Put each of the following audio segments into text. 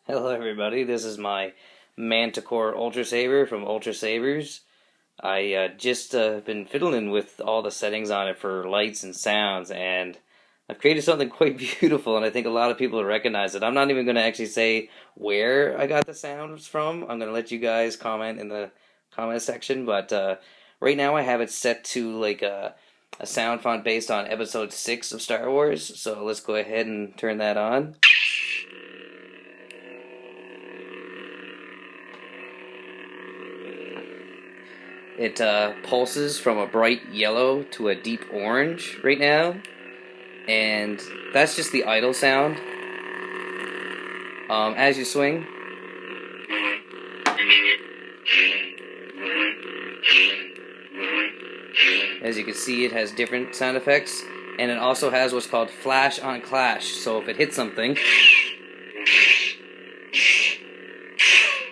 Hello everybody, this is my Manticore Ultrasaber from Ultrasabers. I just been fiddling with all the settings on it for lights and sounds, and I've created something quite beautiful, and I think a lot of people will recognize it. I'm not even going to actually say where I got the sounds from. I'm going to let you guys comment in the comment section, but right now I have it set to like a sound font based on episode 6 of Star Wars, so let's go ahead and turn that on. It pulses from a bright yellow to a deep orange right now, and that's just the idle sound. As you swing, as you can see, it has different sound effects, and it also has what's called flash on clash. So if it hits something,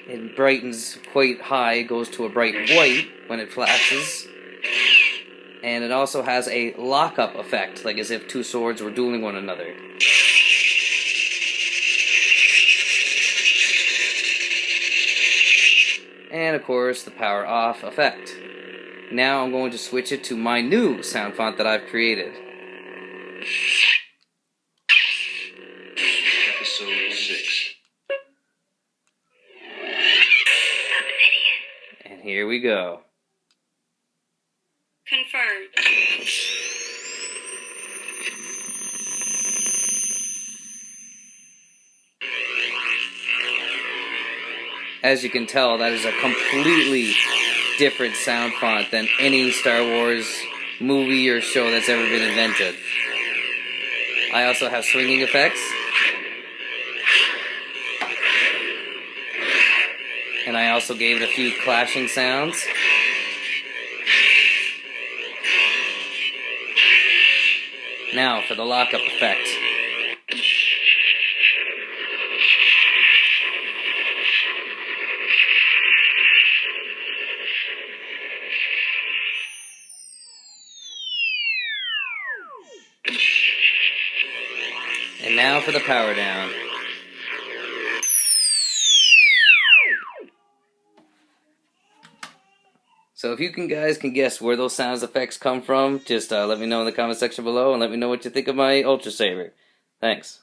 it brightens quite high, it goes to a bright white when it flashes. And it also has a lockup effect, like as if two swords were dueling one another. And of course, the power off effect. Now I'm going to switch it to my new sound font that I've created. Episode 6. And here we go. Confirmed. As you can tell, that is a completely different sound font than any Star Wars movie or show that's ever been invented. I also have swinging effects. And I also gave it a few clashing sounds. Now for the lockup effect. And now for the power down. So if you guys can guess where those sound effects come from, just let me know in the comment section below and let me know what you think of my Ultrasaber. Thanks.